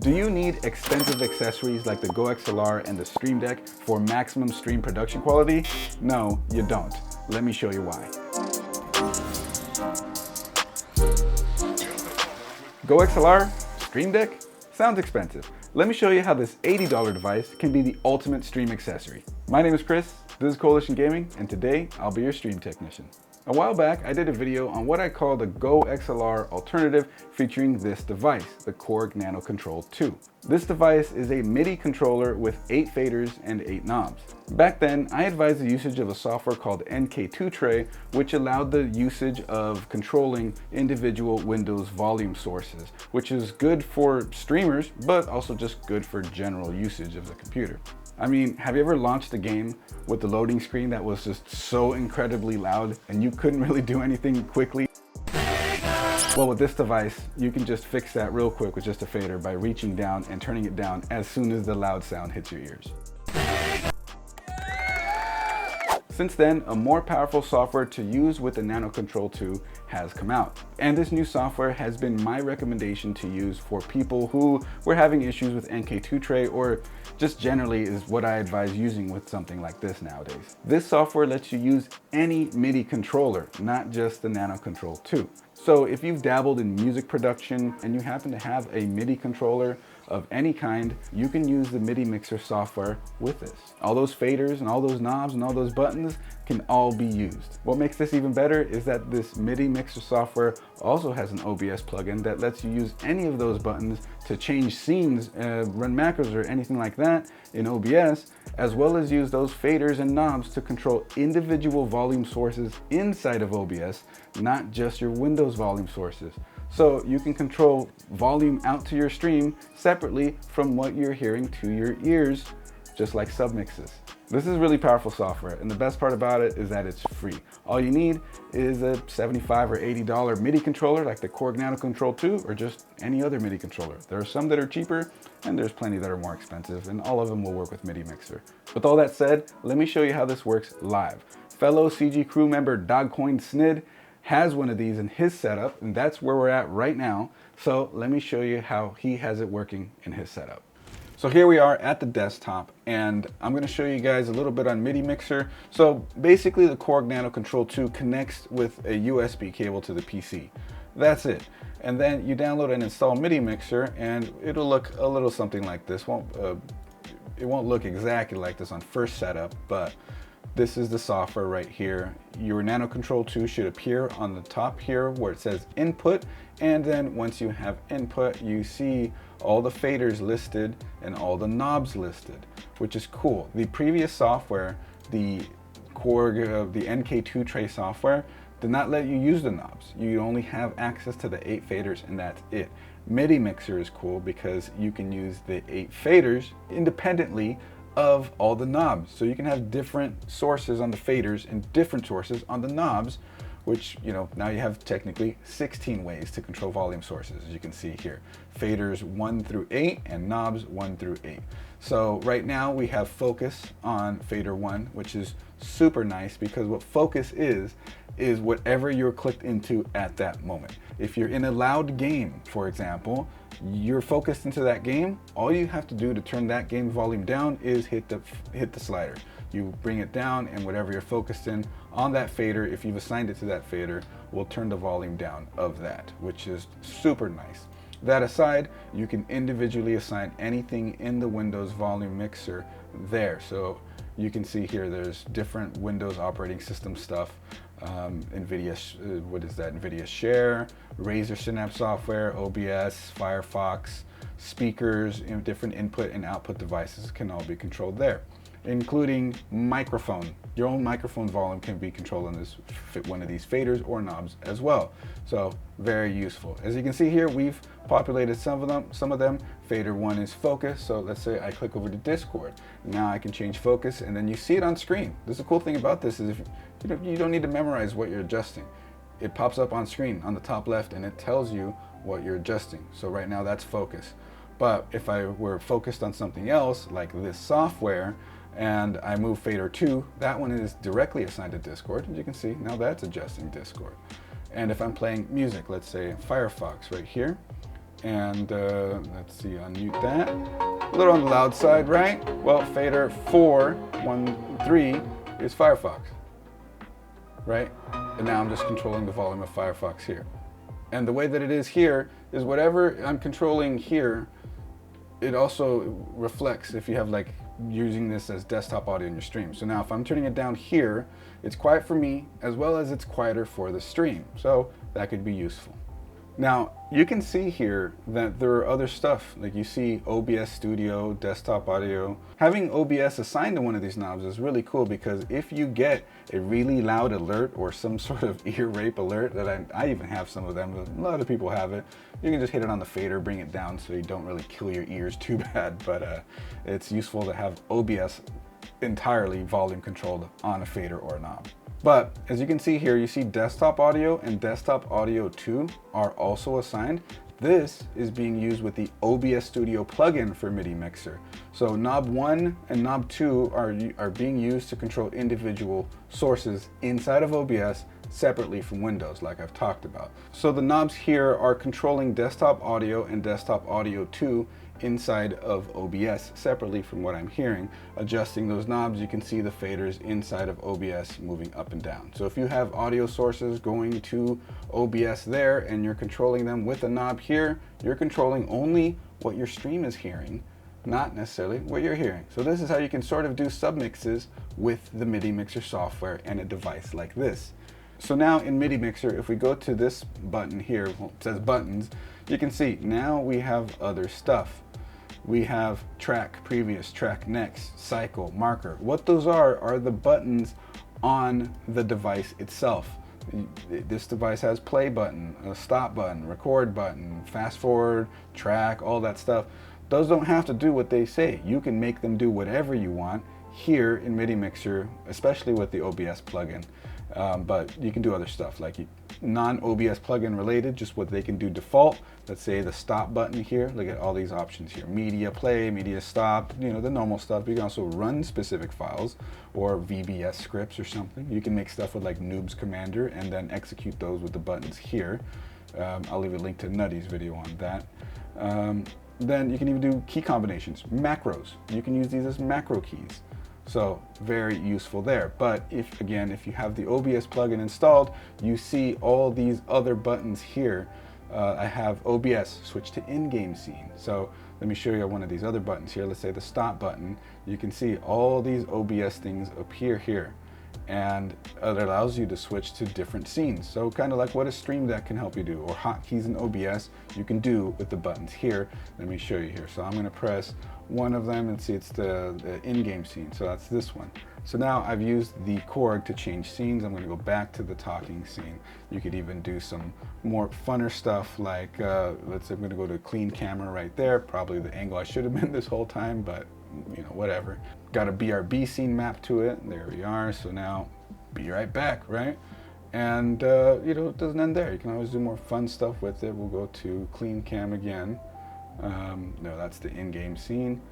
Do you need expensive accessories like the Go XLR and the Stream Deck for maximum stream production quality? No, you don't. Let me show you why. Go XLR, Stream Deck, sounds expensive. Let me show you how this $80 device can be the ultimate stream accessory. My name is Chris, this is Coalition Gaming, and today I'll be your stream technician. A while back, I did a video on what I call the Go XLR alternative featuring this device, the Korg nanoKONTROL 2. This device is a MIDI controller with 8 faders and 8 knobs. Back then, I advised the usage of a software called NK2Tray, which allowed the usage of controlling individual Windows volume sources, which is good for streamers, but also just good for general usage of the computer. I mean, have you ever launched a game with the loading screen that was just so incredibly loud and you couldn't really do anything quickly? Well, with this device, you can just fix that real quick with just a fader by reaching down and turning it down as soon as the loud sound hits your ears. Since then, a more powerful software to use with the nanoKONTROL 2 has come out. And this new software has been my recommendation to use for people who were having issues with NK2Tray, or just generally is what I advise using with something like this nowadays. This software lets you use any MIDI controller, not just the nanoKONTROL 2. So if you've dabbled in music production and you happen to have a MIDI controller of any kind, you can use the Midi Mixer software with this. All those faders and all those knobs and all those buttons can all be used. What makes this even better is that this Midi Mixer software also has an OBS plugin that lets you use any of those buttons to change scenes, run macros or anything like that in OBS, as well as use those faders and knobs to control individual volume sources inside of OBS, not just your Windows volume sources. So you can control volume out to your stream separately from what you're hearing to your ears, just like submixes. This is really powerful software, and the best part about it is that it's free. All you need is a $75 or $80 MIDI controller like the Korg nanoKONTROL 2, or just any other MIDI controller. There are some that are cheaper, and there's plenty that are more expensive, and all of them will work with Midi Mixer. With all that said, let me show you how this works live. Fellow CG crew member Dogcoin Snid has one of these in his setup, and that's where we're at right now. So let me show you how he has it working in his setup. So here we are at the desktop, and I'm going to show you guys a little bit on Midi Mixer. So basically the Korg nanoKONTROL 2 connects with a USB cable to the PC. That's it. And then you download and install Midi Mixer, and it'll look a little something like this. It won't look exactly like this on first setup, but this is the software right here. Your nanoKONTROL 2 should appear on the top here where it says input, and then once you have input, you see all the faders listed and all the knobs listed, which is cool. The previous software, the Korg, the NK2Tray software, did not let you use the knobs. You only have access to the 8 faders, and that's it. Midi Mixer is cool because you can use the 8 faders independently of all the knobs. So you can have different sources on the faders and different sources on the knobs, which, you know, now you have technically 16 ways to control volume sources, as you can see here. Faders 1 through 8 and knobs 1 through 8. So right now we have focus on fader 1, which is super nice because what focus is whatever you're clicked into at that moment. If you're in a loud game, for example, you're focused into that game, all you have to do to turn that game volume down is hit the slider. You bring it down, and whatever you're focused in on that fader, if you've assigned it to that fader, will turn the volume down of that, which is super nice. That aside, you can individually assign anything in the Windows volume mixer there. So you can see here there's different Windows operating system stuff. NVIDIA Share, Razer Synapse software, OBS, Firefox, speakers, different input and output devices can all be controlled there, including microphone. Your own microphone volume can be controlled on this one of these faders or knobs as well. So very useful. As you can see here, we've populated some of them. Fader 1 is focus. So let's say I click over to Discord. Now I can change focus, and then you see it on screen. This is the cool thing about this is you don't need to memorize what you're adjusting. It pops up on screen on the top left, and it tells you what you're adjusting. So right now that's focus. But if I were focused on something else, like this software, and I move fader 2, that one is directly assigned to Discord. As you can see, now that's adjusting Discord. And if I'm playing music, let's say Firefox right here, And let's see, unmute that. A little on the loud side, right? Well, fader 413 is Firefox, right? And now I'm just controlling the volume of Firefox here. And the way that it is here is whatever I'm controlling here, it also reflects if you have like using this as desktop audio in your stream. So now if I'm turning it down here, it's quiet for me as well as it's quieter for the stream. So that could be useful. Now you can see here that there are other stuff, like you see OBS Studio, desktop audio. Having OBS assigned to one of these knobs is really cool because if you get a really loud alert or some sort of ear rape alert, that I even have some of them, but a lot of people have it, you can just hit it on the fader, bring it down so you don't really kill your ears too bad, but it's useful to have OBS entirely volume controlled on a fader or a knob. But as you can see here, you see desktop audio and desktop audio 2 are also assigned. This is being used with the OBS Studio plugin for Midi Mixer. So knob 1 and knob 2 are being used to control individual sources inside of OBS separately from Windows, like I've talked about. So the knobs here are controlling desktop audio and desktop audio 2 inside of OBS separately from what I'm hearing. Adjusting those knobs, you can see the faders inside of OBS moving up and down. So if you have audio sources going to OBS there and you're controlling them with a knob here, you're controlling only what your stream is hearing, not necessarily what you're hearing. So this is how you can sort of do submixes with the Midi Mixer software and a device like this. So now in Midi Mixer, if we go to this button here, well, it says buttons, you can see now we have other stuff. We have track, previous, track, next, cycle, marker. What those are the buttons on the device itself. This device has play button, a stop button, record button, fast forward, track, all that stuff. Those don't have to do what they say. You can make them do whatever you want here in Midi Mixer, especially with the OBS plugin. But you can do other stuff like non-OBS plugin related, just what they can do default. Let's say the stop button here, look at all these options here. Media play, media stop, you know, the normal stuff. You can also run specific files or VBS scripts or something. You can make stuff with like Noob's Commander and then execute those with the buttons here. I'll leave a link to Nutty's video on that. Then you can even do key combinations, macros. You can use these as macro keys. So very useful there. But if you have the OBS plugin installed, you see all these other buttons here. I have OBS switch to in-game scene. So let me show you one of these other buttons here. Let's say the stop button. You can see all these OBS things appear here. And it allows you to switch to different scenes. So kind of like what a Stream Deck can help you do, or hotkeys in OBS you can do with the buttons here. Let me show you here. So I'm going to press one of them and see it's the in-game scene. So that's this one. So now I've used the Korg to change scenes. I'm going to go back to the talking scene. You could even do some more funner stuff like, let's say I'm going to go to clean camera right there. Probably the angle I should have been this whole time, but you know, whatever. Got a BRB scene map to it. There we are. So now be right back, right? And you know, it doesn't end there. You can always do more fun stuff with it. We'll go to clean cam again. No, that's the in-game scene.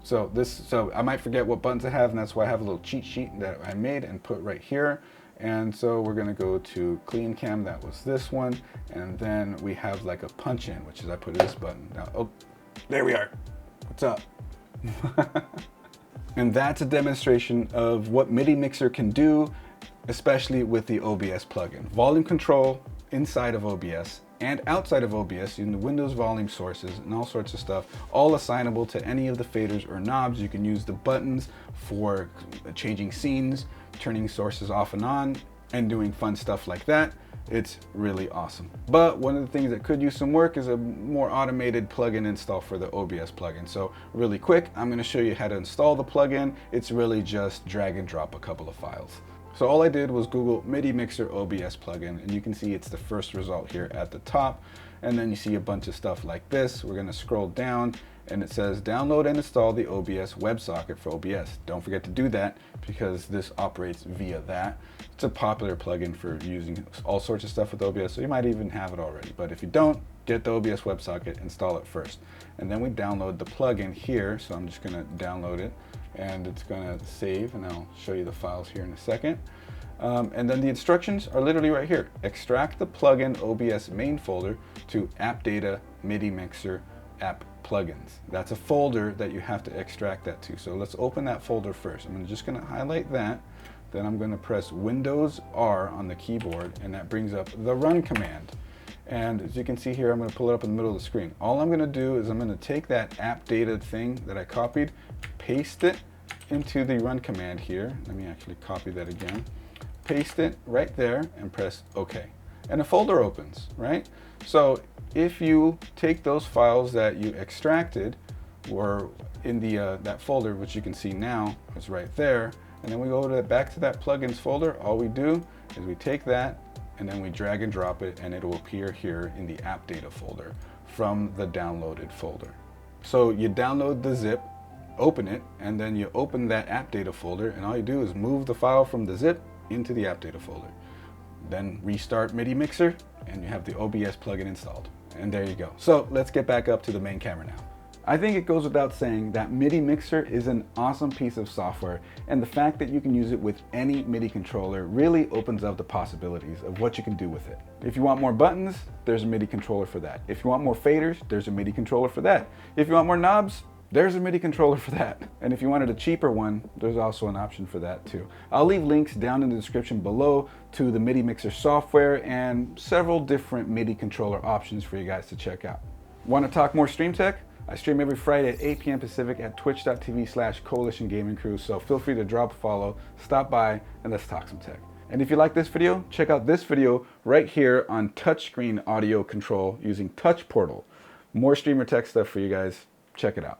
So I might forget what buttons I have, and that's why I have a little cheat sheet that I made and put right here. And so we're gonna go to clean cam, that was this one, and then we have like a punch in, which is I put this button. Now, oh, there we are. What's up? And that's a demonstration of what Midi Mixer can do, especially with the OBS plugin. Volume control inside of OBS and outside of OBS using the Windows volume sources and all sorts of stuff, all assignable to any of the faders or knobs. You can use the buttons for changing scenes, turning sources off and on, and doing fun stuff like that. It's really awesome. But one of the things that could use some work is a more automated plugin install for the OBS plugin. So really quick, I'm going to show you how to install the plugin. It's really just drag and drop a couple of files. So all I did was Google Midi Mixer OBS plugin, and you can see it's the first result here at the top. And then you see a bunch of stuff like this. We're going to scroll down and it says download and install the OBS WebSocket for OBS. Don't forget to do that because this operates via that. It's a popular plugin for using all sorts of stuff with OBS, so you might even have it already. But if you don't, get the OBS WebSocket, install it first. And then we download the plugin here. So I'm just going to download it and it's going to save, and I'll show you the files here in a second. And then the instructions are literally right here. Extract the plugin OBS main folder to app data Midi Mixer app plugins. That's a folder that you have to extract that to. So let's open that folder first. I'm just going to highlight that. Then I'm going to press Windows R on the keyboard, and that brings up the run command. And as you can see here, I'm going to pull it up in the middle of the screen. All I'm going to do is I'm going to take that app data thing that I copied, paste it into the run command here. Let me actually copy that again. Paste it right there and press OK. And a folder opens, right? So if you take those files that you extracted, or in the that folder, which you can see now is right there, and then we go to back to that plugins folder, all we do is we take that and then we drag and drop it, and it will appear here in the app data folder from the downloaded folder. So you download the zip, open it, and then you open that app data folder, and all you do is move the file from the zip into the app data folder. Then restart Midi Mixer, and you have the OBS plugin installed. And there you go. So let's get back up to the main camera now. I think it goes without saying that Midi Mixer is an awesome piece of software, and the fact that you can use it with any MIDI controller really opens up the possibilities of what you can do with it. If you want more buttons, there's a MIDI controller for that. If you want more faders, there's a MIDI controller for that. If you want more knobs, there's a MIDI controller for that. And if you wanted a cheaper one, there's also an option for that too. I'll leave links down in the description below to the Midi Mixer software and several different MIDI controller options for you guys to check out. Want to talk more stream tech? I stream every Friday at 8 p.m. Pacific at twitch.tv/Coalition Gaming Crew, so feel free to drop a follow, stop by, and let's talk some tech. And if you like this video, check out this video right here on touchscreen audio control using Touch Portal. More streamer tech stuff for you guys. Check it out.